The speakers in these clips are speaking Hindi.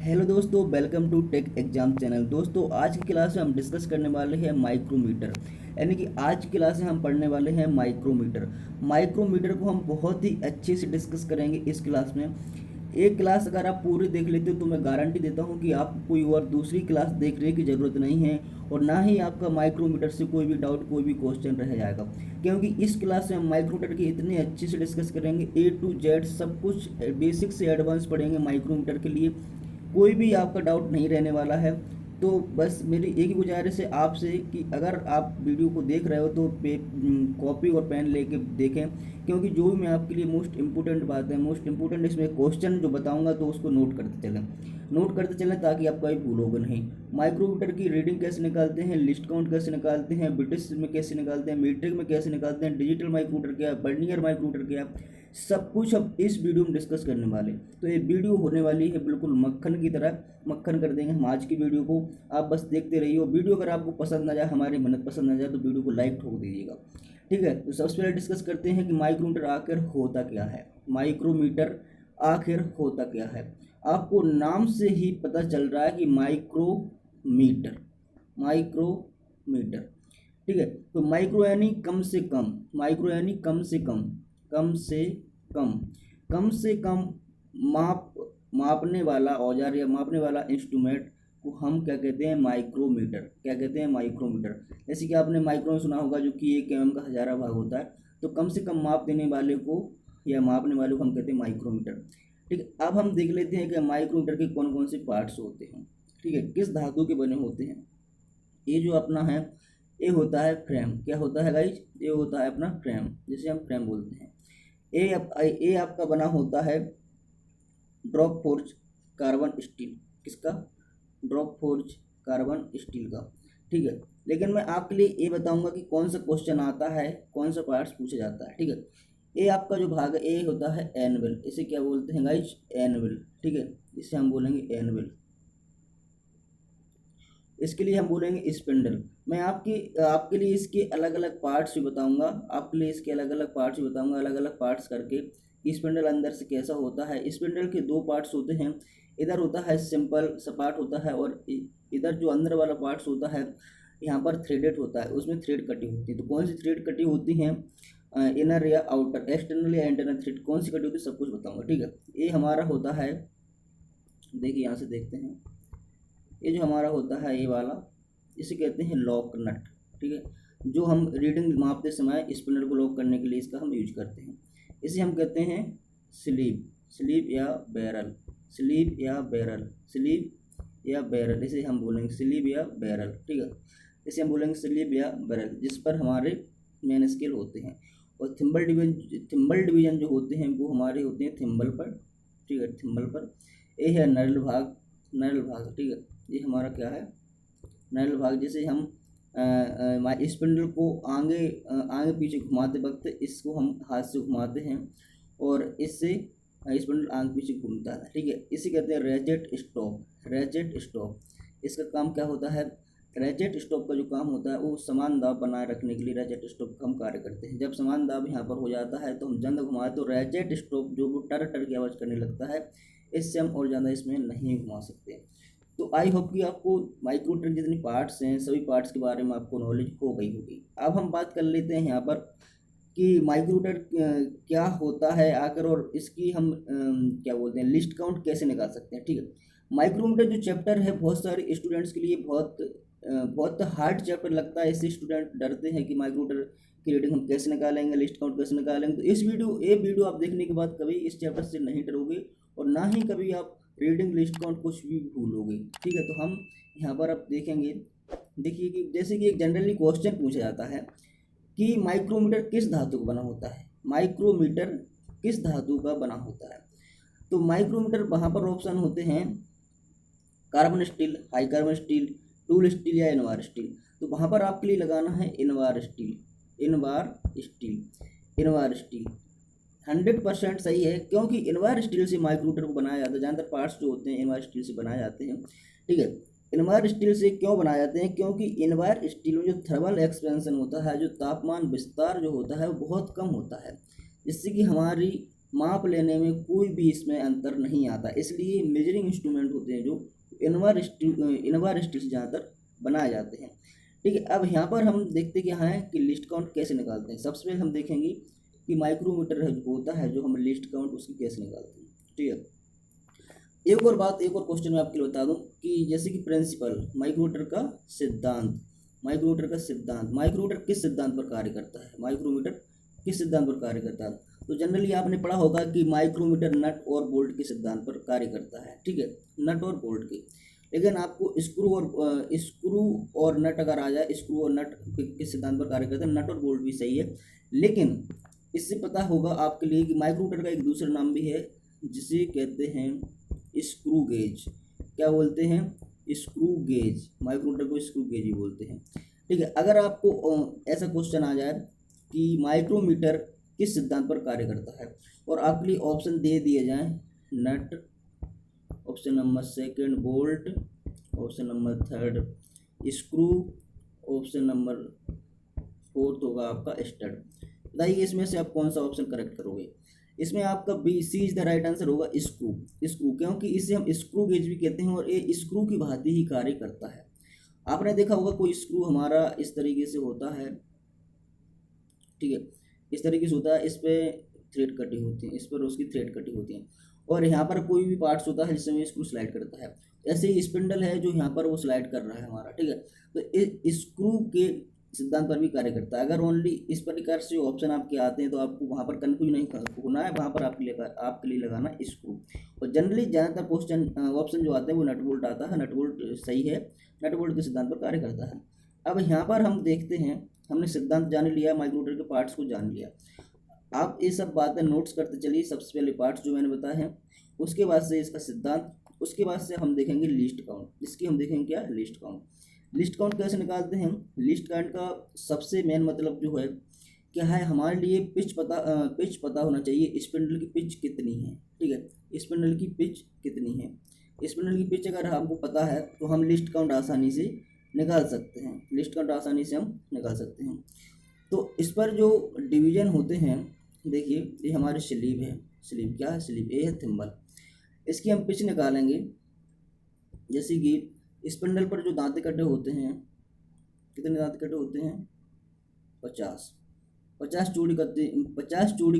हेलो दोस्तों, welcome to Tech Exam channel. दोस्तों, आज की क्लास में हम डिस्कस करने वाले हैं माइक्रोमीटर। यानी कि आज की क्लास में हम पढ़ने वाले हैं माइक्रोमीटर। माइक्रोमीटर को हम बहुत ही अच्छे से डिस्कस करेंगे इस क्लास में। एक क्लास अगर आप पूरी देख लेते हो तो मैं गारंटी देता हूं कि आपको कोई और दूसरी क्लास देखने की ज़रूरत नहीं है और ना ही आपका माइक्रोमीटर से कोई भी डाउट, कोई भी क्वेश्चन रह जाएगा। क्योंकि इस क्लास में हम माइक्रोमीटर की इतने अच्छे से डिस्कस करेंगे, ए टू जेड सब कुछ बेसिक से एडवांस पढ़ेंगे माइक्रोमीटर के लिए। कोई भी आपका डाउट नहीं रहने वाला है। तो बस मेरी एक ही गुजारिश है आपसे कि अगर आप वीडियो को देख रहे हो तो कॉपी और पेन लेके देखें, क्योंकि जो भी मैं आपके लिए मोस्ट इम्पोर्टेंट बात है, मोस्ट इम्पोर्टेंट इसमें क्वेश्चन जो बताऊंगा तो उसको नोट करते चलें ताकि आपका भी भूल होगा नहीं। माइक्रोमीटर की रीडिंग कैसे निकालते हैं, लिस्ट काउंट कैसे निकालते हैं, ब्रिटिश में कैसे निकालते हैं, मीट्रिक में कैसे निकालते हैं, डिजिटल माइक्रोमीटर क्या, वर्नियर माइक्रोमीटर क्या, सब कुछ हम इस वीडियो में डिस्कस करने वाले। तो ये वीडियो होने वाली है बिल्कुल मक्खन की तरह, मक्खन कर देंगे हम आज की वीडियो को। आप बस देखते रहिए। वीडियो अगर आपको पसंद ना जाए, हमारी मेहनत पसंद ना जाए, तो वीडियो को लाइक ठोक दीजिएगा। ठीक है, तो सबसे पहले डिस्कस करते हैं कि माइक्रोमीटर आखिर होता क्या है। माइक्रोमीटर आखिर होता क्या है। आपको नाम से ही पता चल रहा है कि माइक्रोमीटर, माइक्रोमीटर। ठीक है, तो माइक्रो यानी कम से कम, माइक्रो यानी कम से कम, कम से कम, कम से कम माप, मापने वाला औजार या मापने वाला इंस्ट्रूमेंट को हम क्या कहते हैं, माइक्रोमीटर। क्या कहते हैं, माइक्रोमीटर। जैसे कि आपने माइक्रो में सुना होगा जो कि 1 mm का 1000वां भाग होता है। तो कम से कम माप देने वाले को या मापने वाले को हम कहते हैं माइक्रोमीटर। ठीक है, अब हम देख लेते हैं कि माइक्रोमीटर के कौन कौन से पार्ट्स होते हैं। ठीक है, किस धातु के बने होते हैं। ये जो अपना है, ये होता है फ्रेम। क्या होता है गाइज, ये होता है अपना फ्रेम, जिसे हम फ्रेम बोलते हैं। ये आपका बना होता है ड्रॉप फोर्ज कार्बन स्टील। किसका, ड्रॉप फोर्ज कार्बन स्टील का। ठीक है, लेकिन मैं आपके लिए ये बताऊंगा कि कौन सा क्वेश्चन आता है, कौन सा पार्ट्स पूछा जाता है। ठीक है, ये आपका जो भाग है ये होता है एनविल। इसे क्या बोलते हैं गाइज, एनविल। ठीक है, इसे हम बोलेंगे एनविल। इसके लिए हम बोलेंगे स्पिंडल। मैं आपके लिए इसके अलग अलग पार्ट्स भी बताऊंगा, आपके लिए इसके अलग अलग पार्ट्स भी बताऊंगा, अलग अलग पार्ट्स करके स्पिंडल अंदर से कैसा होता है। स्पिंडल के 2 पार्ट्स होते हैं, इधर होता है सिंपल सपाट होता है और इधर जो अंदर वाला पार्ट्स होता है यहाँ पर थ्रेडेड होता है, उसमें थ्रेड कटी होती है। तो कौन सी थ्रेड कटी होती हैं, इनर या आउटर, एक्सटर्नल या इंटरनल थ्रेड कौन सी कटी होती है, सब कुछ बताऊंगा। ठीक है, ये हमारा होता है, देखिए यहाँ से देखते हैं, ये जो हमारा होता है ये वाला, इसे कहते हैं लॉक नट। ठीक है, जो हम रीडिंग मापते समय स्पिनर को लॉक करने के लिए इसका हम यूज करते हैं। इसे हम कहते हैं स्लीव, स्लीव या बैरल, स्लीव या बैरल, स्लीव या बैरल, इसे हम बोलेंगे स्लीव या बैरल। ठीक है, इसे हम बोलेंगे स्लीव या बैरल, जिस पर हमारे मेन स्केल होते हैं। और थिम्बल डिवीजन जो होते हैं वो हमारे होते हैं थिम्बल पर। ठीक है, थिम्बल पर। ये है नरल भाग, नरल भाग। ठीक है, ये हमारा क्या है, नरल भाग। जैसे हम स्पिंडल को आगे पीछे घुमाते वक्त इसको हम हाथ से घुमाते हैं और इससे स्पिंडल आगे पीछे घूमता है। ठीक है, इसे कहते हैं रेजेट स्टॉप, रेजेट स्टॉप। इसका काम क्या होता है, रेजेट स्टॉप का जो काम होता है वो समान दाब बनाए रखने के लिए रेजेट स्टॉप का हम कार्य करते हैं। जब समान दाब यहाँ पर हो जाता है तो हम ज़्यादा घुमाते तो रेजेट स्टॉप जो वो टर टर की आवाज़ करने लगता है, इससे हम और ज़्यादा इसमें नहीं घुमा सकते। तो आई होप कि आपको माइक्रोमीटर जितनी पार्ट्स हैं सभी पार्ट्स के बारे में आपको नॉलेज हो गई होगी। अब हम बात कर लेते हैं यहाँ पर कि माइक्रोमीटर क्या होता है आकर और इसकी हम क्या बोलते हैं, लिस्ट काउंट कैसे निकाल सकते हैं। ठीक है, माइक्रोमीटर जो चैप्टर है बहुत सारे स्टूडेंट्स के लिए बहुत हार्ड चैप्टर लगता है। इससे स्टूडेंट डरते हैं कि माइक्रोमीटर की रीडिंग हम कैसे निकालेंगे, लिस्ट काउंट कैसे निकालेंगे। तो ये वीडियो आप देखने के बाद कभी इस चैप्टर से नहीं डरोगे और ना ही कभी आप रीडिंग लिस्ट काउंट कुछ भी भूलोगे। ठीक है, तो हम यहाँ पर अब देखेंगे। देखिए कि जैसे कि एक जनरली क्वेश्चन पूछा जाता है कि माइक्रोमीटर किस धातु का बना होता है, माइक्रोमीटर किस धातु का बना होता है। तो माइक्रोमीटर वहाँ पर ऑप्शन होते हैं carbon steel, high carbon steel, tool steel या इनवार स्टील। तो वहाँ पर आपके लिए लगाना है Invar steel, Invar steel, Invar steel 100% सही है, क्योंकि इनवार स्टील से माइक्रोमीटर को बनाया जाता है। ज़्यादातर पार्ट्स जो होते हैं इनवार स्टील से बनाए जाते हैं। ठीक है, इनवार स्टील से क्यों बनाए जाते हैं, क्योंकि इनवार स्टील में जो थर्मल एक्सपेंशन होता है, जो तापमान विस्तार जो होता है वो बहुत कम होता है, जिससे कि हमारी माप लेने में कोई भी इसमें अंतर नहीं आता। इसलिए मेजरिंग इंस्ट्रूमेंट होते हैं जो इनवार से ज़्यादातर बनाए जाते हैं। ठीक है, अब यहाँ पर हम देखते क्या है कि लिस्ट काउंट कैसे निकालते हैं। सबसे पहले हम देखेंगे कि माइक्रोमीटर होता है जो हम लिस्ट काउंट उसकी कैसे निकालते हैं। ठीक है, एक और क्वेश्चन मैं आपके लिए बता दूं कि जैसे कि प्रिंसिपल माइक्रोमीटर का सिद्धांत, माइक्रोमीटर किस सिद्धांत पर कार्य करता है, माइक्रोमीटर किस सिद्धांत पर कार्य करता है। तो जनरली आपने पढ़ा होगा कि माइक्रोमीटर नट और बोल्ट के सिद्धांत पर कार्य करता है। ठीक है, नट और बोल्ट के, लेकिन आपको स्क्रू और नट अगर आ जाए, स्क्रू और नट किस सिद्धांत पर कार्य करते हैं, नट और बोल्ट भी सही है, लेकिन इससे पता होगा आपके लिए कि माइक्रोमीटर का एक दूसरा नाम भी है जिसे कहते हैं स्क्रू गेज। क्या बोलते हैं, स्क्रू गेज, माइक्रोमीटर को स्क्रू गेज ही बोलते हैं। ठीक है, अगर आपको ऐसा क्वेश्चन आ जाए कि माइक्रोमीटर किस सिद्धांत पर कार्य करता है और आपके लिए ऑप्शन दे दिए जाएं nut, option number second bolt, option number third screw, option number fourth होगा आपका स्टड, बताइए इसमें से आप कौन सा ऑप्शन करेक्ट करोगे। इसमें आपका B C is the right answer होगा स्क्रू, क्योंकि इसे हम स्क्रू गेज भी कहते हैं और ये स्क्रू की भांति ही कार्य करता है। आपने देखा होगा कोई स्क्रू हमारा इस तरीके से होता है। ठीक है, इस तरीके से होता है, इस पर थ्रेड कटी होती है, इस पर उसकी थ्रेड कटी होती है, और यहाँ पर कोई भी पार्ट्स होता है जिसमें स्क्रू स्लाइड करता है। ऐसे ही स्पिंडल है जो यहाँ पर वो स्लाइड कर रहा है हमारा। ठीक है, तो स्क्रू के सिद्धांत पर भी कार्य करता है। अगर ओनली इस प्रकार से ऑप्शन आपके आते हैं तो आपको वहाँ पर कन्फ्यूज नहीं होना है, वहाँ पर आपके लिए लगाना स्क्रू। और जनरली ज़्यादातर क्वेश्चन ऑप्शन जो आते हैं वो नट बोल्ट आता है, नट बोल्ट सही है, नट बोल्ट के सिद्धांत पर कार्य करता है। अब यहाँ पर हम देखते हैं, हमने सिद्धांत जान लिया, माइक्रोमीटर के पार्ट्स को जान लिया, आप ये सब बातें नोट्स करते चलिए। सबसे पहले पार्ट्स जो मैंने बताए हैं, उसके बाद से इसका सिद्धांत, उसके बाद से हम देखेंगे लिस्ट काउंट, इसकी हम देखेंगे क्या, लिस्ट काउंट। लिस्ट काउंट कैसे निकालते हैं, लिस्ट काउंट का सबसे मेन मतलब जो है क्या है, हमारे लिए पिच पता होना चाहिए, स्पिंडल की पिच कितनी है। ठीक है, स्पिंडल की पिच कितनी है, स्पिंडल की पिच अगर हमको पता है तो हम लिस्ट काउंट आसानी से निकाल सकते हैं, लिस्ट काउंट आसानी से हम निकाल सकते हैं। तो इस पर जो डिवीजन होते हैं, देखिए ये हमारे स्लीव है, स्लीव क्या है, स्लीव ये है थिम्बल, इसकी हम पिच निकालेंगे। जैसे कि स्पिंडल पर जो दांते कटे होते हैं, कितने दांते कटे होते हैं, 50 चूड़ी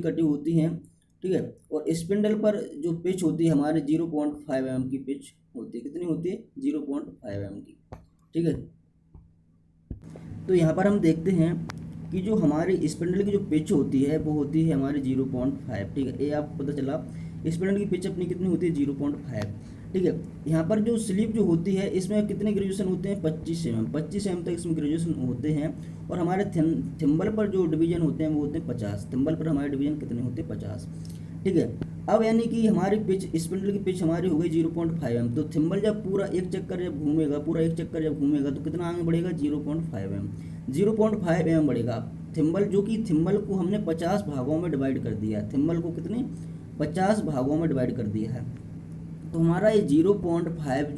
कटी होती हैं। ठीक है, और स्पिंडल पर जो पिच होती है हमारे 0.5 mm की पिच होती है, कितनी होती है, 0.5 mm की। ठीक है, तो यहाँ पर हम देखते हैं कि जो हमारी स्पिंडल की जो पिच होती है वो होती है हमारी 0.5। ठीक है, ये आपको पता चला स्पिंडल की पिच अपनी कितनी होती है, 0.5। ठीक है, यहाँ पर जो स्लीव जो होती है इसमें कितने ग्रेजुएशन होते हैं, 25 mm तक इसमें ग्रेजुएशन होते हैं। और हमारे थिम्बल पर जो डिवीजन होते हैं वो होते हैं 50, थिम्बल पर हमारे डिवीजन कितने होते हैं, 50। ठीक है, अब यानी कि हमारी पिच, स्पिंडल की पिच हमारी हो गई 0.5 mm, तो थिम्बल जब पूरा एक चक्कर जब घूमेगा तो कितना आगे बढ़ेगा, 0.5 mm, 0.5 mm बढ़ेगा थिम्बल, जो कि थिम्बल को हमने 50 भागों में डिवाइड कर दिया है, थिम्बल को कितने 50 भागों में डिवाइड कर दिया है। तो हमारा ये 0.5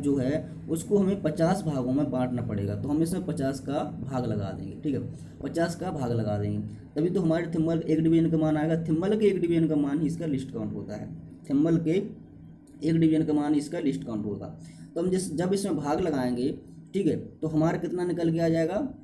जो है उसको हमें 50 भागों में बांटना पड़ेगा, तो हम इसमें 50 का भाग लगा देंगे। ठीक है, 50 का भाग लगा देंगे, तभी तो हमारे थिम्बल एक डिवीजन का मान आएगा। थिम्बल के एक डिवीजन का मान ही इसका लिस्ट काउंट होता है, थिम्बल के एक डिवीजन का मान इसका लिस्ट काउंट होगा। तो हम जब इसमें भाग लगाएंगे, ठीक है, तो हमारा कितना निकल के आ जाएगा,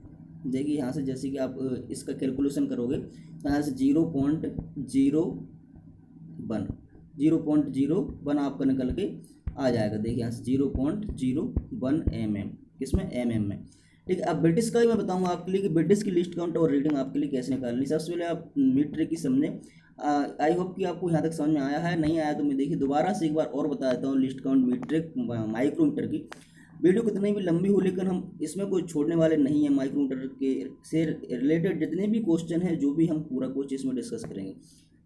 देखिए यहाँ से जैसे कि आप इसका कैलकुलेशन करोगे तो यहाँ से 0.01 आपका निकल के आ जाएगा। देखिए यहाँ से 0.01 mm, किसमें, mm में। ठीक है, अब ब्रिटिश का ही मैं बताऊंगा आपके लिए कि ब्रिटिश की लिस्ट काउंट और रीडिंग आपके लिए कैसे निकालनी। सबसे पहले आप मीट्रिक की समझें। आई होप कि आपको यहाँ तक समझ में आया है, नहीं आया तो मैं देखिए दोबारा से एक बार और बता देता हूँ। लिस्ट काउंट मीट्रिक माइक्रोमीटर की वीडियो कितनी भी लंबी हो, लेकिन हम इसमें कोई छोड़ने वाले नहीं है। माइक्रोमीटर के से रिलेटेड जितने भी क्वेश्चन है, जो भी हम पूरा कुछ इसमें डिस्कस करेंगे।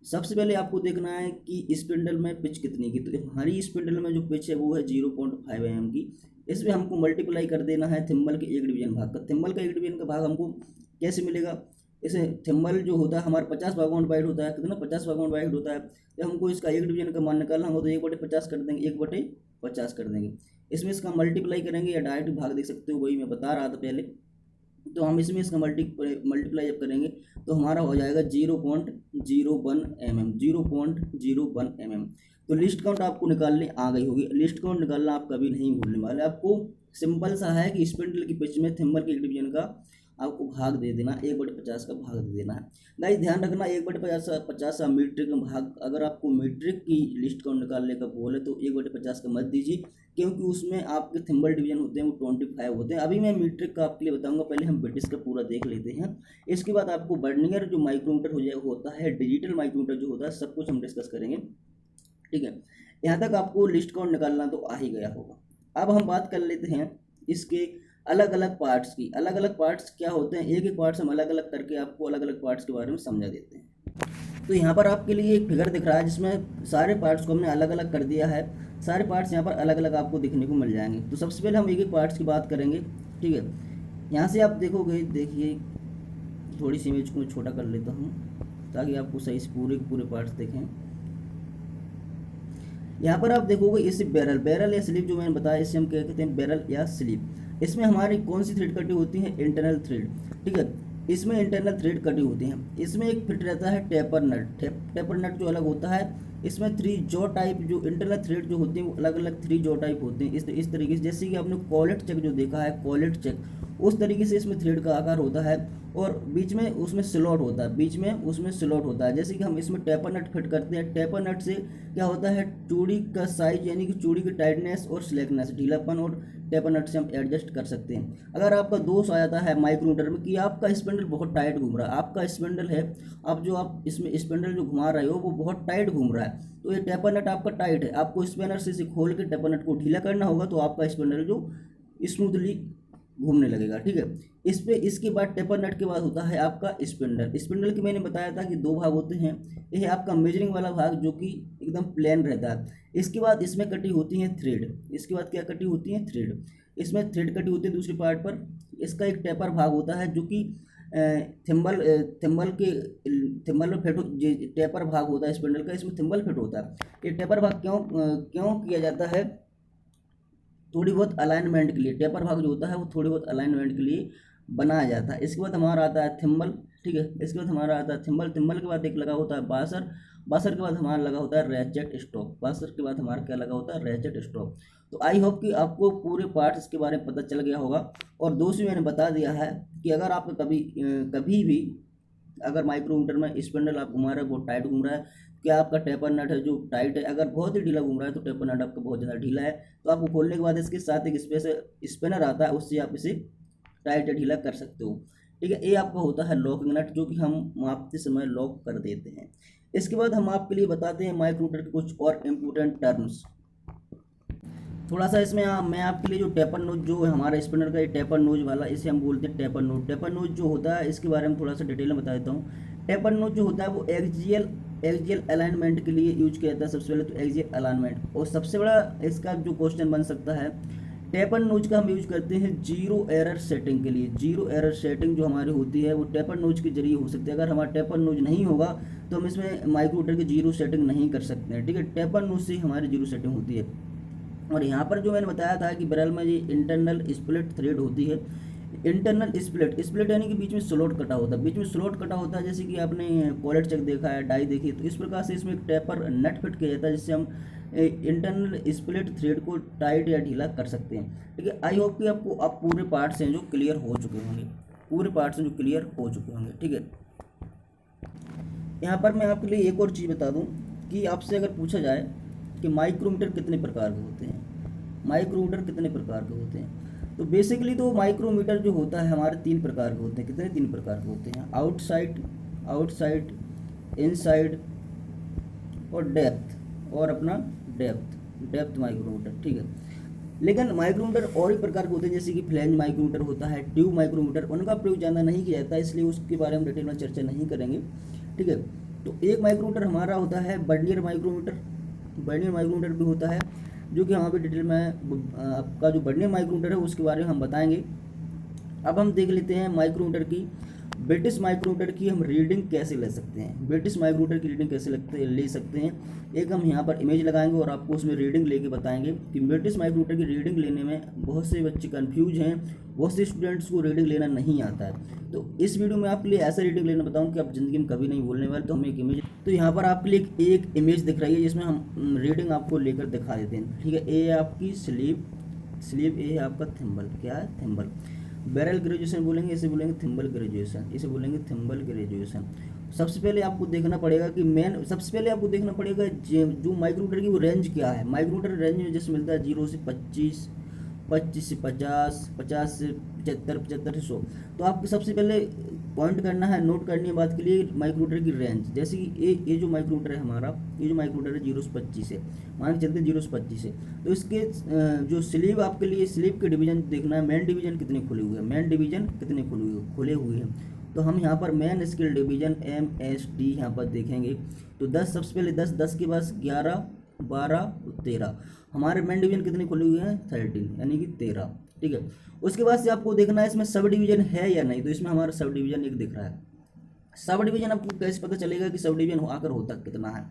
सबसे पहले आपको देखना है कि स्पिंडल में पिच कितनी की, तो हमारी स्पिंडल में जो पिच है वो है 0.5 mm की। इसमें हमको मल्टीप्लाई कर देना है थिम्बल के एक डिवीजन भाग का। थिम्बल का एक डिवीजन का भाग हमको कैसे मिलेगा, इसे थिम्बल जो होता है हमारा 50 भागों में डिवाइड होता है, कितना 50 भागों में डिवाइड होता है। जब हमको इसका एक डिवीजन का मान निकालना होगा तो 1/50 कर देंगे, 1/50 कर देंगे। इसमें इसका मल्टीप्लाई करेंगे या डायरेक्ट भाग देख सकते हो, वही मैं बता रहा था पहले। तो हम इसमें इसका मल्टीप्लाई जब करेंगे तो हमारा हो जाएगा 0.01 mm, 0.01 mm। तो लिस्ट काउंट आपको निकालने आ गई होगी। लिस्ट काउंट निकालना आप कभी नहीं भूलने वाले। आपको सिंपल सा है कि स्पिंडल की पिच में थिम्बल के एक डिवीजन का आपको भाग दे देना, 1/50 का भाग दे देना है। गाइस ध्यान रखना, 1/50 मीट्रिक में भाग, अगर आपको मीट्रिक की लिस्ट काउंट निकालने का बोल है तो 1/50 का मत दीजिए, क्योंकि उसमें आपके थिम्बल डिवीजन होते हैं वो 25 होते हैं। अभी मैं मीट्रिक का आपके लिए बताऊंगा, पहले हम ब्रिटिश का पूरा देख लेते हैं। इसके बाद आपको वर्नियर जो माइक्रोमीटर हो जाए होता है, डिजिटल माइक्रोमीटर जो होता है, सब कुछ हम डिस्कस करेंगे। ठीक है, यहाँ तक आपको लिस्ट काउंट निकालना तो आ ही गया होगा। अब हम बात कर लेते हैं इसके अलग अलग पार्ट्स की। अलग अलग पार्ट्स क्या होते हैं, एक एक पार्ट्स हम अलग अलग करके आपको अलग अलग पार्ट्स के बारे में समझा देते हैं। तो यहाँ पर आपके लिए एक फिगर दिख रहा है जिसमें सारे पार्ट्स को हमने अलग अलग कर दिया है। सारे पार्ट्स यहाँ पर अलग अलग आपको दिखने को मिल जाएंगे। तो सबसे पहले हम एक एक पार्ट्स की बात करेंगे। ठीक है, यहाँ से आप देखोगे, देखिए थोड़ी सी इमेज को छोटा कर लेता हूँ ताकि आपको सही से पूरे पार्ट्स देखें। यहाँ पर आप देखोगे इसे बैरल या स्लीव जो मैंने बताया, इसे हम क्या कहते हैं, बैरल या स्लीव। इसमें हमारी कौन सी थ्रेड कटी होती है, इंटरनल थ्रेड। ठीक है, इसमें इंटरनल थ्रेड कटी होती हैं। इसमें एक फिट रहता है टेपर नट। टेपर नट जो अलग होता है, इसमें 3 जॉ टाइप जो इंटरनल थ्रेड जो होते हैं वो अलग अलग 3 जॉ टाइप होते हैं। इस तरीके से, जैसे कि आपने कॉलेट चेक जो देखा है, कॉलेट चेक, उस तरीके से इसमें थ्रेड का आकार होता है और बीच में उसमें स्लॉट होता है, बीच में उसमें स्लॉट होता है। जैसे कि हम इसमें टेपर नट फिट करते हैं। टेपर नट से क्या होता है, चूड़ी का साइज यानी कि चूड़ी की टाइटनेस और स्लेकनेस, ढीलापन, और टेपर नट से हम एडजस्ट कर सकते हैं। अगर आपका दोष आ जाता है माइक्रोमीटर में कि आपका स्पिंडल बहुत टाइट घूम रहा है, आपका स्पिंडल है, आप इसमें स्पिंडल जो घुमा रहे हो वो बहुत टाइट घूम रहा है, तो ये टेपर नट आपका टाइट है, आपको स्पिनर से इसे खोल के टेपर नट को ढीला करना होगा, तो आपका स्पिंडल जो स्मूथली घूमने लगेगा। ठीक है, इसके बाद टेपर नट के बाद होता है आपका स्पिंडल। स्पिंडल की मैंने बताया था कि 2 भाग होते हैं। यह है आपका मेजरिंग वाला भाग जो कि एकदम प्लेन रहता है। इसके बाद इसमें कटी होती है थ्रेड। इसके बाद क्या कटी होती है, थ्रेड। इसमें थ्रेड कटी होती है दूसरी पार्ट पर। इसका एक टेपर भाग होता है जो कि थिम्बल में फिट, टेपर भाग होता है स्पिंडल का, इसमें थिम्बल फिट होता है। ये टेपर भाग क्यों किया जाता है, थोड़ी बहुत अलाइनमेंट के लिए। टेपर भाग जो होता है वो थोड़ी बहुत अलाइनमेंट के लिए बनाया जाता है। इसके बाद हमारा आता है थिम्बल। ठीक है, इसके बाद हमारा आता है थिम्बल। थिम्बल के बाद एक लगा होता है बासर। बासर के बाद हमारा लगा होता है रैचेट स्टॉक। बासर के बाद हमारा क्या लगा होता है, रैचेट स्टॉक। तो आई होप कि आपको पूरे पार्ट्स के बारे में पता चल गया होगा। और दोस्तों मैंने बता दिया है कि अगर आप कभी भी अगर माइक्रोमीटर में स्पिंडल आप घुमा रहे हो बहुत टाइट घूम रहा है, क्या आपका टेपर नट है जो टाइट है, अगर बहुत ही ढीला घूम रहा है तो टेपर नट आपका बहुत ज़्यादा ढीला है, तो आपको खोलने के बाद इसके साथ एक स्पिनर आता है, उससे आप इसे टाइट या ढीला कर सकते हो। ठीक है, ये आपका होता है लॉकिंग नट जो कि हम मापते समय लॉक कर देते हैं। इसके बाद हम आपके लिए बताते हैं माइक्रोमीटर के कुछ और इम्पोर्टेंट टर्म्स। थोड़ा सा इसमें मैं आपके लिए जो टेपर नोज जो है हमारा स्पिनर का, ये टेपर नोज वाला, इसे हम बोलते हैं टेपर नोज। टेपर नोज जो होता है इसके बारे में थोड़ा सा डिटेल में बता देता हूँ। टेपर नोज जो होता है वो एक्सियल अलाइनमेंट के लिए यूज किया जाता है। सबसे पहले तो एक्सियल अलाइनमेंट, और सबसे बड़ा इसका जो क्वेश्चन बन सकता है, टेपर नोज का हम यूज करते हैं जीरो एरर सेटिंग के लिए। जीरो एरर सेटिंग जो हमारी होती है वो टेपर नोज के जरिए हो सकती है। अगर हमारा टेपर नोज नहीं होगा तो हम इसमें माइक्रोमीटर की जीरो सेटिंग नहीं कर सकते हैं। ठीक है, टेपर नोज से हमारी जीरो सेटिंग होती है। और यहाँ पर जो मैंने बताया था कि बैरल में ये इंटरनल स्प्लिट थ्रेड होती है। इंटरनल स्प्लिट यानी कि बीच में स्लॉट कटा होता है, बीच में स्लॉट कटा होता है। जैसे कि आपने कॉलेट चेक देखा है, डाई देखी, तो इस प्रकार से इसमें एक टेपर नट फिट किया जाता है जिससे हम इंटरनल स्प्लिट थ्रेड को टाइट या ढीला कर सकते हैं। ठीक है, आई होप कि आपको अब पूरे पार्ट्स हैं जो क्लियर हो चुके होंगे, पूरे पार्ट्स हैं जो क्लियर हो चुके होंगे। ठीक है, यहाँ पर मैं आपके लिए एक और चीज़ बता दूँ कि आपसे अगर पूछा जाए कि माइक्रोमीटर कितने प्रकार के होते हैं, माइक्रोमीटर कितने प्रकार के होते हैं, तो बेसिकली तो माइक्रोमीटर जो होता है हमारे 3 प्रकार के होते हैं। कितने? 3 प्रकार के होते हैं, आउटसाइड, इनसाइड और डेप्थ, और अपना डेप्थ माइक्रोमीटर। ठीक है, लेकिन माइक्रोमीटर और भी प्रकार के होते हैं, जैसे कि फ्लैंज माइक्रोमीटर होता है, ट्यूब माइक्रोमीटर, उनका प्रयोग ज़्यादा नहीं किया जाता, इसलिए उसके बारे में डिटेल में चर्चा नहीं करेंगे। ठीक है, तो एक माइक्रोमीटर हमारा होता है वर्नियर माइक्रोमीटर। वर्नियर माइक्रोमीटर भी होता है जो कि यहाँ पे डिटेल में आपका जो वर्नियर माइक्रोमीटर है उसके बारे में हम बताएंगे। अब हम देख लेते हैं माइक्रोमीटर की ब्रिटिश माइक्रोमीटर की हम रीडिंग कैसे ले सकते हैं, ब्रिटिश माइक्रोमीटर की रीडिंग कैसे ले सकते हैं, एक हम यहाँ पर इमेज लगाएंगे और आपको उसमें रीडिंग लेके बताएंगे कि ब्रिटिश माइक्रोमीटर की रीडिंग लेने में बहुत से बच्चे कंफ्यूज हैं, बहुत से स्टूडेंट्स को रीडिंग लेना नहीं आता है। तो इस वीडियो में आपके लिए ऐसा रीडिंग लेना बताऊँ कि आप ज़िंदगी में कभी नहीं भूलने वाले। तो हम एक इमेज, तो यहाँ पर आपके लिए एक इमेज दिख रही है जिसमें हम रीडिंग आपको लेकर दिखा देते हैं, ठीक है। ए है आपकी स्लीव, ए है आपका थिम्बल, क्या है, थिम्बल। बैरल ग्रेजुएशन बोलेंगे, इसे बोलेंगे थिम्बल ग्रेजुएशन, इसे बोलेंगे थिम्बल ग्रेजुएशन। सबसे पहले आपको देखना पड़ेगा कि सबसे पहले आपको देखना पड़ेगा जो माइक्रोमीटर की वो रेंज क्या है। माइक्रोमीटर रेंज में जैसे मिलता है 0 से 25, 25 से 50, 50 से 75, 75 से 100। तो आपको सबसे पहले पॉइंट करना है, नोट करनी है बात के लिए माइक्रोमीटर की रेंज। जैसे कि ये जो माइक्रोमीटर है हमारा, ये जो माइक्रोमीटर है 0 से 25 है, मान के चलते हैं 0 से 25 है। तो इसके जो स्लीव आपके लिए, स्लीव के डिवीजन देखना है, मेन डिवीजन कितने खुले हुए हैं, मेन डिवीजन कितने खुले हुए हैं। तो हम यहाँ पर मेन स्केल डिवीजन MSD यहाँ पर देखेंगे। तो 10, सबसे पहले 10, 10 के बाद 11, 12, 13, हमारे मेन डिवीजन कितने खुले हुए हैं, 13, यानी कि 13, ठीक है। उसके बाद से आपको देखना है इसमें सब डिवीजन है या नहीं। तो इसमें हमारा सब डिवीजन एक दिख रहा है। सब डिवीजन आपको कैसे पता चलेगा कि सब डिवीजन आकर होता कितना है।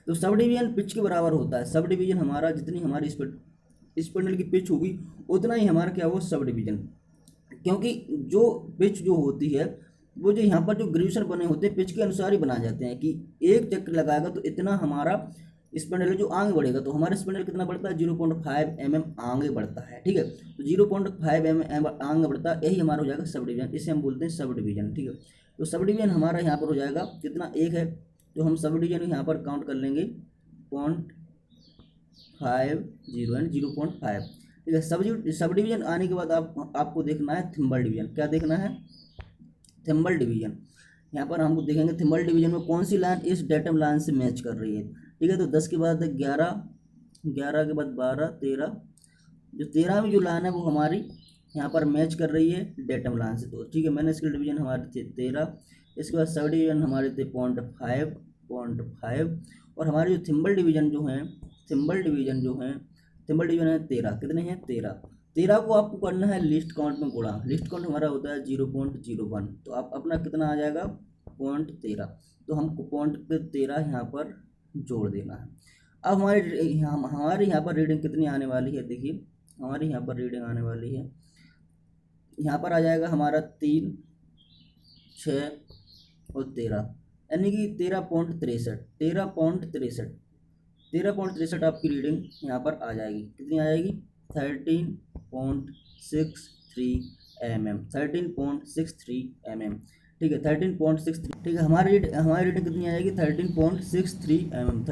तो सब डिवीजन पिच के बराबर होता है। सब डिवीजन हमारा जितनी हमारी स्पिंडल की पिच होगी उतना ही हमारा क्या हो, सब डिवीजन। क्योंकि जो पिच जो होती है वो जो यहाँ पर जो ग्रेजुएशन बने होते हैं पिच के अनुसार ही बनाए जाते हैं कि एक चक्कर लगाएगा तो इतना हमारा स्पिंडल जो आगे बढ़ेगा। तो हमारा स्पिंडल कितना बढ़ता है, 0.5 mm आगे बढ़ता है, ठीक है। तो 0.5 mm आगे बढ़ता है, यही हमारा हो जाएगा सब डिवीजन। इसे हम बोलते हैं सब डिवीजन, ठीक है। तो सब डिवीजन हमारा यहाँ पर हो जाएगा कितना, एक है। तो हम सब डिवीजन यहाँ पर काउंट कर लेंगे 0.50 एंड 0.5, ठीक है। सब डिवीजन आने के बाद आपको देखना है थिम्बल डिवीजन। क्या देखना है, थिम्बल डिवीजन। यहाँ पर हमको देखेंगे थिम्बल डिवीजन में कौन सी लाइन इस डेटम लाइन से मैच कर रही है, ठीक है। तो 10 के बाद 11, 11 के बाद 12, 13, जो 13वीं जो लाइन है वो हमारी यहाँ पर मैच कर रही है डेटम लाइन से। तो ठीक है, मैंने स्केल डिवीजन हमारे थे 13। इसके बाद सब डिवीजन हमारे थे 0.5, और हमारे जो थिम्बल डिवीजन जो हैं, थिम्बल डिवीजन है 13। कितने हैं, 13। 13 को आपको करना है लिस्ट काउंट में गुणा। लिस्ट काउंट हमारा होता है 0.01। तो आप अपना कितना आ जाएगा, 0.13। तो हमको 0.13 यहाँ पर जोड़ देना है। अब हमारे यहाँ पर रीडिंग कितनी आने वाली है, देखिए हमारी यहाँ पर रीडिंग आने वाली है, यहाँ पर आ जाएगा हमारा 3, 6 और 13, यानी कि 13.63 आपकी रीडिंग यहाँ पर आ जाएगी। कितनी आ जाएगी, 13.63 mm, 13.63 mm, ठीक है। 13.63, ठीक है। हमारी रीडिंग कितनी आ जाएगी, 13.63 mm,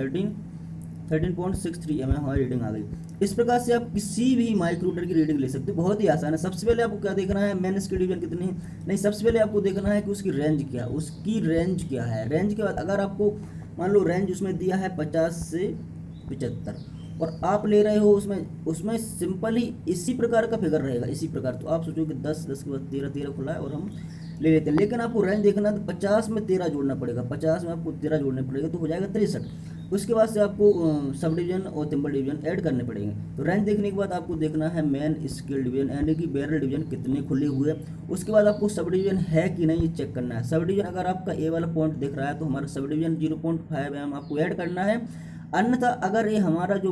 13.63 mm हमारी रीडिंग आ गई। इस प्रकार से आप किसी भी माइक्रोमीटर की रीडिंग ले सकते हो, बहुत ही आसान है। सबसे पहले आपको क्या देखना है, मेन स्केल डिवीजन कितनी है, नहीं, सबसे पहले आपको देखना है कि उसकी रेंज क्या है। रेंज के बाद अगर आपको मान लो रेंज उसमें दिया है 50 से 75 और आप ले रहे हो उसमें सिंपल ही इसी प्रकार का फिगर रहेगा, इसी प्रकार। तो आप सोचो कि 10 के बाद 13 खुला है और हम ले लेते हैं, लेकिन आपको रेंज देखना है तो 50 में 13 जोड़ना पड़ेगा, 50 में आपको 13 जोड़ने पड़ेगा, तो हो जाएगा 63। उसके बाद से आपको सब डिवीजन और थिम्बल डिवीजन ऐड करने पड़ेंगे। तो रेंज देखने के बाद आपको देखना है मेन स्केल डिवीजन यानी कि बैरल डिवीजन कितने खुले हुए। उसके बाद आपको सब डिवीजन है कि नहीं चेक करना है। सब डिवीजन अगर आपका ए वाला पॉइंट दिख रहा है तो हमारा सब डिवीजन 0.5 mm आपको ऐड करना है। अन्यथा अगर ये हमारा जो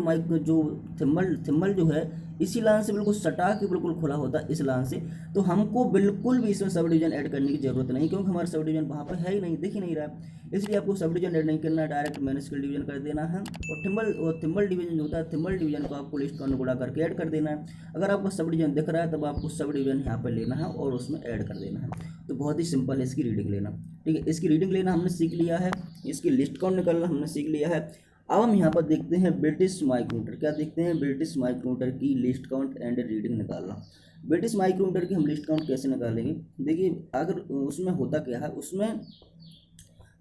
थिम्बल जो है इसी लाइन से बिल्कुल सटा के बिल्कुल खुला होता है इस लाइन से, तो हमको बिल्कुल भी इसमें सब डिवीजन ऐड करने की जरूरत नहीं, क्योंकि हमारा सब डिवीजन वहाँ पर है ही नहीं, दिख ही नहीं रहा है। इसलिए आपको सब डिवीजन ऐड नहीं करना है, डायरेक्ट मेन स्केल डिवीजन कर देना है। और थिम्बल डिवीजन जो होता है, थिम्बल डिवीजन को आपको लिस्ट का गुणा करके ऐड कर देना है। अगर आपको सब डिवीजन दिख रहा है तब आपको सब डिवीजन यहाँ पर लेना है और उसमें ऐड कर देना है। तो बहुत ही सिंपल है इसकी रीडिंग लेना, ठीक है। इसकी रीडिंग लेना हमने सीख लिया है, इसकी लिस्ट काउंट निकालना हमने सीख लिया है। अब हम यहाँ पर देखते हैं ब्रिटिश माइक्रोमीटर। क्या देखते हैं, ब्रिटिश माइक्रोमीटर की लिस्ट काउंट एंड रीडिंग निकालना। ब्रिटिश माइक्रोमीटर की हम लिस्ट काउंट कैसे निकालेंगे, देखिए अगर उसमें होता क्या है, उसमें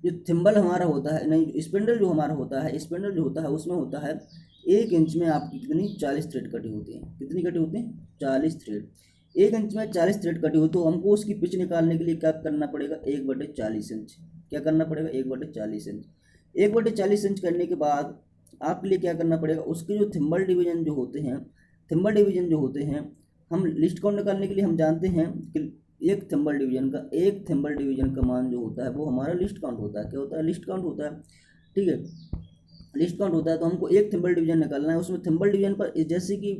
जो थिम्बल हमारा होता है, नहीं स्पिंडल जो हमारा होता है, स्पिंडल जो होता है उसमें होता है 1 इंच में आपकी कितनी 40 थ्रेड कटी होती हैं। कितनी कटी होती हैं, 40 थ्रेड। 1 इंच में 40 थ्रेड कटी हो तो हमको उसकी पिच निकालने के लिए क्या करना पड़ेगा, 1/40 इंच। क्या करना पड़ेगा, 1/40 इंच। 1/40 इंच करने के बाद आपके लिए क्या करना पड़ेगा, उसके जो थिम्बल डिवीजन जो होते हैं हम लिस्ट काउंट निकालने के लिए हम जानते हैं कि एक थिम्बल डिवीजन का मान जो होता है वो हमारा लिस्ट काउंट होता है। क्या होता है? लिस्ट काउंट होता है। ठीक है, लिस्ट काउंट होता है। तो हमको एक थिम्बल डिवीजन निकालना है। उसमें थिम्बल डिवीजन पर जैसे कि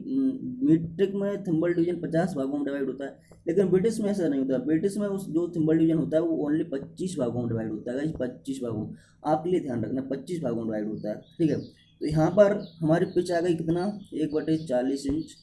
मीट्रिक में थिम्बल डिवीजन 50 भागों में डिवाइड होता है, लेकिन ब्रिटिश में ऐसा नहीं होता। ब्रिटिश में उस जो थिम्बल डिवीजन होता है वो ओनली 25 भागों में डिवाइड होता है। 25 भागों में, आपके लिए ध्यान रखना, 25 भागों में डिवाइड होता है। ठीक है, तो यहाँ पर हमारी पिच आ गई कितना? 1/40 इंच।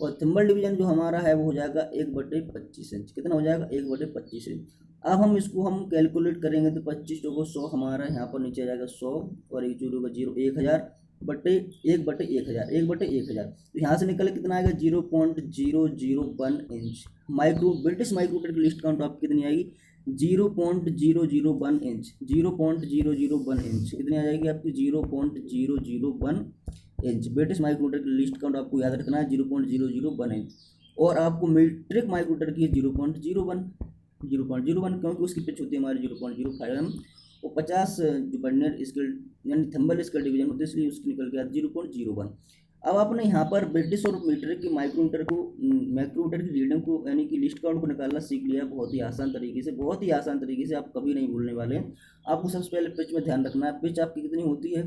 और थिम्बल डिवीजन जो हमारा है वो हो जाएगा 1/25 इंच। कितना हो जाएगा? 1/25 इंच। अब हम इसको हम कैलकुलेट करेंगे तो 25 को 100 हमारा यहाँ पर नीचे आ जाएगा 100, और एक जीरो का जीरो 1000 बटे 1/1000, 1/1000। तो यहाँ से निकल कितना आएगा? 0.001 इंच। ब्रिटिश माइक्रोमीटर की लिस्ट काउंट आपकी कितनी आएगी? 0.001 इंच। 0.001 इंच कितनी आ जाएगी आपकी? 0.001 इंच। ब्रिटिश माइक्रोमीटर की लिस्ट काउंट आपको याद रखना है 0.001 इंच। और आपको मीट्रिक माइक्रोमीटर की 0.01, क्योंकि उसकी पिच होती है हमारी 0.05 mm। और 50 जो बर्नियर स्केल यानी थिम्बल स्केल डिवीजन होती है, इसलिए उसकी निकल के आता 0.01। अब आपने यहाँ पर ब्रिटिश और माइक्रोमीटर की माइक्रोमीटर की रीडिंग को यानी कि लिस्ट काउंट को निकालना सीख लिया बहुत ही आसान तरीके से, बहुत ही आसान तरीके से। आप कभी नहीं भूलने वाले हैं। आपको सबसे पहले पिच में ध्यान रखना है। पिच आपकी कितनी होती है?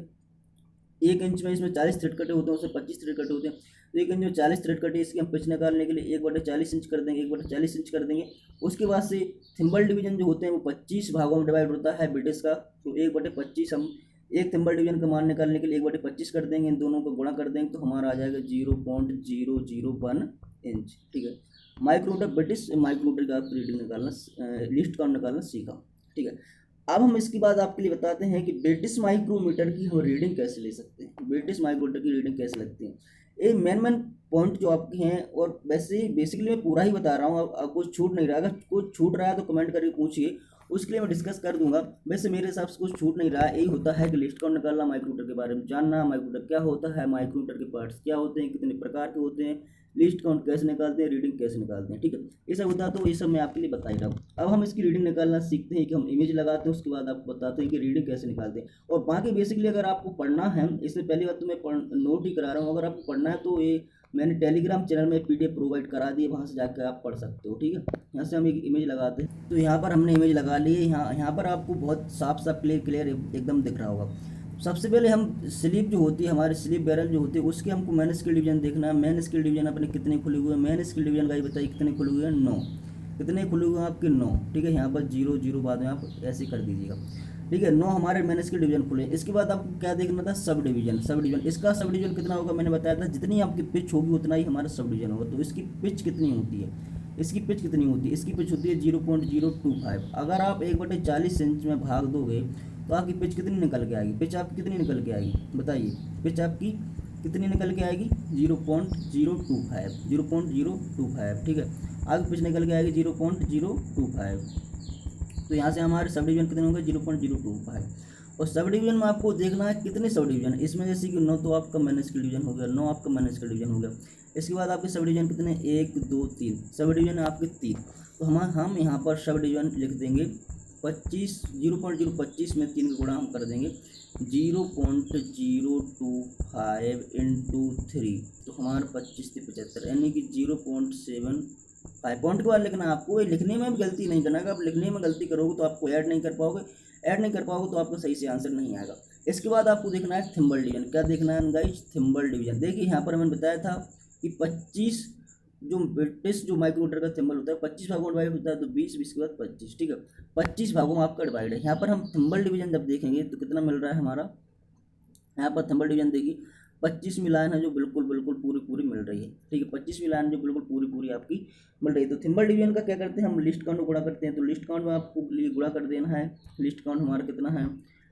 1 इंच में इसमें 40 थ्रेड कटे होते हैं, उसमें 25 थ्रेड कटे होते हैं। तो 1 इंच में 40 थ्रेड कटे, इसकी हम पिच निकालने के लिए 1/40 इंच कर देंगे, 1/40 इंच कर देंगे। उसके बाद से थिम्बल डिवीजन जो होते हैं वो 25 भागों में डिवाइड होता है ब्रिटिश का। तो 1/25 हम एक थिम्बल डिवीजन का मान निकालने के लिए 1/25 कर देंगे, इन दोनों को गुणा कर देंगे तो हमारा आ जाएगा 0.001 इंच। ठीक है, माइक्रोमीटर ब्रिटिश माइक्रोमीटर का आप रीडिंग निकालना, लिस्ट काउंट निकालना सीखा। ठीक है, अब हम इसके बाद आपके लिए बताते हैं कि ब्रिटिश माइक्रोमीटर की हम रीडिंग कैसे ले सकते हैं। ब्रिटिश माइक्रोमीटर की रीडिंग कैसे लगती है, ये मेन पॉइंट जो आपके हैं। और वैसे ही बेसिकली मैं पूरा ही बता रहा हूँ, अब कुछ छूट नहीं रहा। अगर कुछ छूट रहा है तो कमेंट करके पूछिए, उसके लिए मैं डिस्कस कर दूंगा। वैसे मेरे हिसाब से कुछ छूट नहीं रहा है। यही होता है कि लिस्ट काउंट निकालना, माइक्रोमीटर के बारे में जानना, माइक्रोमीटर क्या होता है, माइक्रोमीटर के पार्ट्स क्या होते हैं, कितने प्रकार के होते हैं, लिस्ट काउंट कैसे निकालते हैं, रीडिंग कैसे निकालते हैं। ठीक है, ये सब होता है, तो ये सब मैं आपके लिए बता ही रहा हूँ। अब हम इसकी रीडिंग निकालना सीखते हैं कि हम इमेज लगाते हैं, उसके बाद आपको बताते हैं कि रीडिंग कैसे निकालते हैं। और बाकी बेसिकली अगर आपको पढ़ना है, इससे पहली बात तो मैं नोट ही करा रहा हूँ। अगर आपको पढ़ना है तो ये मैंने टेलीग्राम चैनल में PDF प्रोवाइड करा दी है, वहाँ से जाकर आप पढ़ सकते हो। ठीक है, यहाँ से हम एक इमेज लगाते हैं। तो यहाँ पर हमने इमेज लगा ली है। यहाँ पर आपको बहुत साफ क्लियर एकदम दिख रहा होगा। सबसे पहले हम स्लीप जो होती है, हमारी स्लीप बैरल जो होती है, उसके हमको मेन स्केल डिवीजन देखना है। मेन स्केल डिवीजन अपने कितने खुले हुए हैं? मेन स्केल डिवीजन का ही बताइए कितने खुले हुए हैं? 9। कितने खुले हुए हैं आपके? 9। ठीक है, यहाँ पर 0 0 बाद में आप ऐसे कर दीजिएगा। ठीक है, 9 हमारे मेन स्केल डिवीजन खुले। इसके बाद आपको क्या देखना था? Sub division. इसका सब डिवीजन कितना होगा? मैंने बताया था जितनी आपकी पिच होगी उतना ही हमारा सब डिवीजन होगा। तो इसकी पिच कितनी होती है? इसकी पिच कितनी होती है? इसकी पिच होती है 0.025। अगर आप 1/40 इंच में भाग दोगे तो आपकी पिच कितनी निकल के आएगी? पिच आपकी कितनी निकल के आएगी बताइए? पिच आपकी कितनी निकल के आएगी? 0.025, 0.025। ठीक है, आगे पिच निकल के आएगी 0.025। तो यहाँ से हमारे सब डिवीजन कितने होंगे? 0.025। और सब डिवीजन में आपको देखना है कितने सब डिवीजन। इसमें जैसे कि 9 तो आपका मेन स्केल डिवीजन हो गया, 9 आपका मेन स्केल डिवीजन हो गया। इसके बाद आपके सब डिवीजन कितने? 1 2 3 सब डिवीजन है आपके 3। तो हम यहाँ पर सब डिवीजन लिख देंगे 25, 0.025 में 3 का गुणा हम कर देंगे 0.025 इंटू 3। तो हमारा 25 से 75 यानी कि 0.75। पॉइंट के बाद लिखना है आपको। लिखने में भी गलती नहीं करना। अगर आप लिखने में गलती करोगे तो आपको ऐड नहीं कर पाओगे, तो आपका सही से आंसर नहीं आएगा। इसके बाद आपको देखना है थिम्बल डिवीजन। क्या देखना है गाइस? Thimble division. देखिए यहाँ पर मैंने बताया था कि 25 जो ब्रिटिश जो माइक्रोमीटर का थिम्बल होता है 25 भागों में डिवाइड होता है। तो 20 20 के बाद 25। ठीक है, 25 भागों में आपका डिवाइड है। यहाँ पर हम थिम्बल डिवीजन जब देखेंगे तो कितना मिल रहा है हमारा? यहाँ पर थिम्बल डिवीजन देखिए 25वीं लाइन है जो बिल्कुल पूरी मिल रही है। ठीक है, 25वीं लाइन जो बिल्कुल पूरी आपकी मिल रही है। तो थिम्बल डिवीजन का क्या करते हैं? हम लिस्ट काउंट को गुणा करते हैं। तो लिस्ट काउंट में आपको लिए गुणा कर देना है। लिस्ट काउंट हमारा कितना है?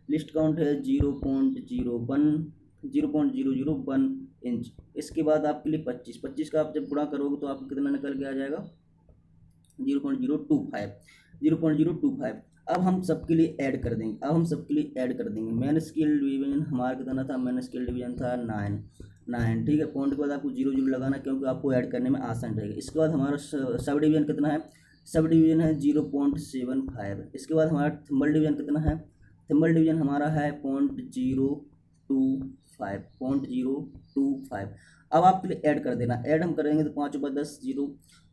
लिस्ट काउंट है 0.001 इंच। इसके बाद आपके लिए 25 का आप जब गुणा करोगे तो आपको कितना निकल के आ जाएगा? 0.025। अब हम सबके लिए ऐड कर देंगे। मैन स्केल डिवीजन हमारा कितना था? मैन स्केल डिवीजन था 9। ठीक है, पॉइंट के बाद आपको 0 0 लगाना क्योंकि आपको ऐड करने में आसान रहेगा। इसके बाद हमारा सब डिवीजन कितना है? सब डिवीजन है 0.75। इसके बाद हमारा थिम्बल डिवीजन कितना है? थिम्बल डिवीजन हमारा है 0.025। 0.025। अब आप ऐड कर देना, ऐड हम करेंगे तो 5 × 10 0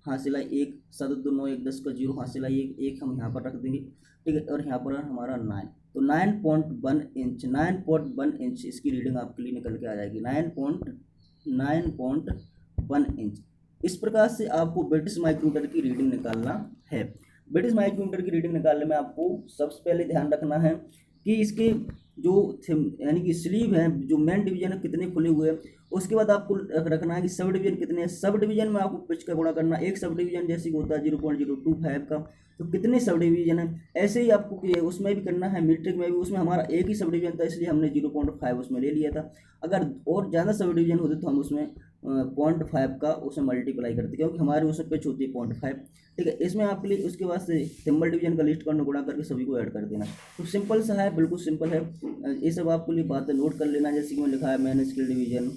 हासिला 1, 7 2 9 1 10 का 0 हासिला 1 हम यहाँ पर रख देंगे, ठीक है। और यहाँ पर हमारा 9, तो 9.1 इंच, 9.1 इंच इसकी रीडिंग आपके लिए निकल के आ जाएगी, 9.1 इंच। इस प्रकार से आपको ब्रिटिश माइक्रोमीटर की रीडिंग निकालना है। ब्रिटिश माइक्रोमीटर की रीडिंग निकालने में आपको सबसे पहले ध्यान रखना है कि इसके जो यानी कि स्लीव है, जो मेन डिवीजन है कितने खुले हुए हैं। उसके बाद आपको रखना है कि सब डिवीजन कितने हैं। सब डिवीजन में आपको पिच का गुणा करना, एक सब डिवीजन जैसे कि होता है 0.025 का, तो कितने सब डिवीजन है। ऐसे ही आपको उसमें भी करना है, मीट्रिक में भी। उसमें हमारा एक ही सब डिवीजन था इसलिए हमने 0.5 उसमें ले लिया था। अगर और ज़्यादा सब डिवीजन होते तो हम उसमें 0.5 का उसमें मल्टीप्लाई करते, क्योंकि हमारे उसमें पिच होती है 0.5, ठीक है। इसमें आपके लिए उसके बाद से सिंबल डिवीजन का लिस्ट करना, गुणा करके सभी को ऐड कर देना। तो सिंपल सा है, बिल्कुल सिंपल है। ये सब आपके लिए बातें नोट कर लेना, जैसे कि मैं लिखा है मेन स्केल डिवीजन,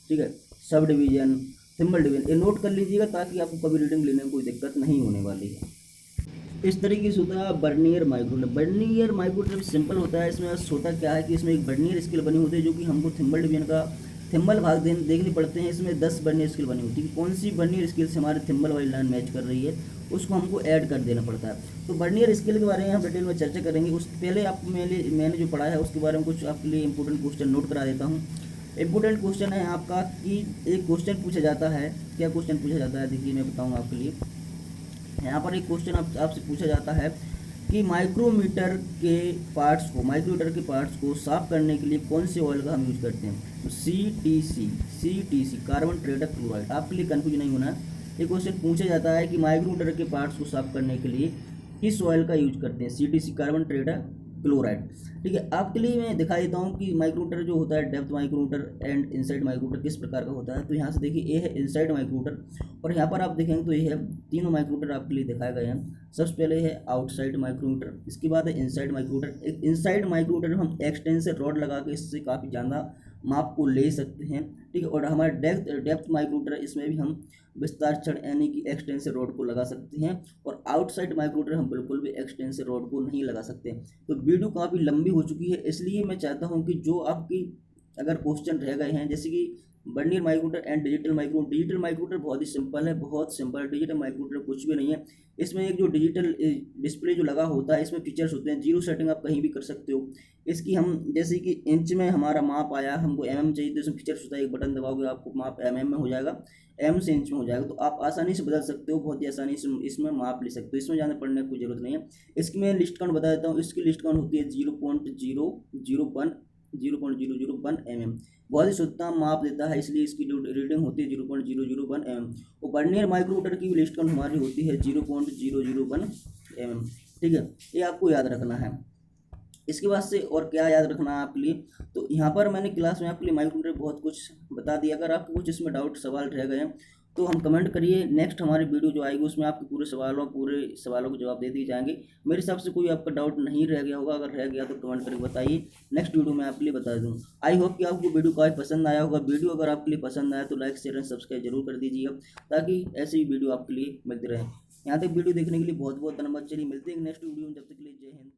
ठीक है, सब डिवीजन, सिंबल डिवीजन, ये नोट कर लीजिएगा ताकि आपको कभी रीडिंग लेने में कोई दिक्कत नहीं होने वाली है। इस तरीके से होता है vernier micrometer. Vernier micrometer simple होता है। इसमें होता क्या है कि इसमें एक बर्नियर स्केल बनी होती है, जो कि हमको थिम्बल डिवीजन का थिम्बल भाग देखने पड़ते हैं। इसमें 10 बर्नियर स्केल बनी होती है। कौन सी बर्नियर स्केल से हमारे थिम्बल वाली लाइन मैच कर रही है उसको हमको ऐड कर देना पड़ता है। तो बर्नियर स्केल के बारे में हम डिटेल में चर्चा करेंगे। उस पहले आपको मैंने जो पढ़ा है उसके बारे में कुछ आपके लिए इंपॉर्टेंट क्वेश्चन नोट करा देता हूँ। इंपॉर्टेंट क्वेश्चन है आपका कि एक क्वेश्चन पूछा जाता है। क्या क्वेश्चन पूछा जाता है, देखिए मैं बताऊँगा आपके लिए। यहाँ पर एक क्वेश्चन आपसे पूछा जाता है कि माइक्रोमीटर के पार्ट्स को साफ करने के लिए कौन से ऑयल का हम यूज करते हैं। तो CTC कार्बन टेट्राक्लोराइड। आपके लिए कंफ्यूज नहीं होना। ये क्वेश्चन पूछा जाता है कि माइक्रोमीटर के पार्ट्स को साफ करने के लिए किस ऑयल का यूज करते हैं। CTC कार्बन टेट्राक्लोराइड, ठीक है। आपके लिए मैं दिखा देता हूँ कि माइक्रोमीटर जो होता है, depth micrometer and inside micrometer किस प्रकार का होता है। तो यहाँ से देखिए, ये है इनसाइड माइक्रोमीटर, और यहाँ पर आप देखेंगे तो ये है तीनों माइक्रोमीटर आपके लिए दिखाए गए हैं। सबसे पहले है आउटसाइड माइक्रोमीटर, इसके बाद है इनसाइड माइक्रोमीटर। एक इनसाइड माइक्रोमीटर में हम एक्सटेंसर रॉड लगा के इससे काफ़ी ज़्यादा माप को ले सकते हैं, ठीक है। और हमारे डेप्थ माइक्रोमीटर, इसमें भी हम विस्तार छड़ यानी कि एक्सटेंसर रॉड को लगा सकते हैं। और आउटसाइड माइक्रोमीटर हम बिल्कुल भी एक्सटेंसर रॉड को नहीं लगा सकते। तो वीडियो काफ़ी लंबी हो चुकी है, इसलिए मैं चाहता हूं कि जो आपकी अगर क्वेश्चन रह गए हैं, जैसे कि vernier micrometer and digital micrometer बहुत ही सिंपल है, बहुत सिंपल। डिजिटल माइक्रोमीटर कुछ भी नहीं है। इसमें एक जो डिजिटल डिस्प्ले जो लगा होता है, इसमें फीचर्स होते हैं। जीरो सेटिंग आप कहीं भी कर सकते हो। इसकी हम जैसे कि इंच में हमारा माप आया, हमको mm चाहिए, तो इसमें फीचर्स होता है, एक बटन दबाओगे आपको माप mm में हो जाएगा, m से इंच में हो जाएगा। तो आप आसानी से बदल सकते हो, बहुत ही आसानी से इसमें माप ले सकते हो। इसमें ज़्यादा पढ़ने की कोई जरूरत नहीं है। इसकी मैं लिस्ट काउंट बता देता हूँ। इसकी लिस्ट काउंट होती है 0.001 mm। बहुत ही शुद्धता माप देता है, इसलिए इसकी जो रीडिंग होती है 0.001 mm। और बर्नियर माइक्रोमीटर की लिस्ट काउंट हमारी होती है 0.001 mm, ठीक है। ये आपको याद रखना है। इसके बाद से और क्या याद रखना है आपके लिए, तो यहाँ पर मैंने क्लास में आपके लिए माइक्रोमीटर बहुत कुछ बता दिया। अगर आपको कुछ इसमें डाउट सवाल रह गए हैं तो हम कमेंट करिए। नेक्स्ट हमारी वीडियो जो आएगी उसमें आपके पूरे सवालों के जवाब दे दिए जाएंगे। मेरे हिसाब से कोई आपका डाउट नहीं रह गया होगा। अगर रह गया तो कमेंट करके बताइए, नेक्स्ट वीडियो में आपके लिए बता दूँ। आई होप कि आपको वीडियो काफ़ी पसंद आया होगा। वीडियो अगर आपके लिए पसंद आया तो लाइक शेयर एंड सब्सक्राइब जरूर कर दीजिएगा, ताकि ऐसी ही वीडियो आपके लिए मिलती रहे। यहाँ तक वीडियो देखने के लिए बहुत बहुत धन्यवाद। चलिए मिलते हैं नेक्स्ट वीडियो में, जब तक के लिए जय हिंद।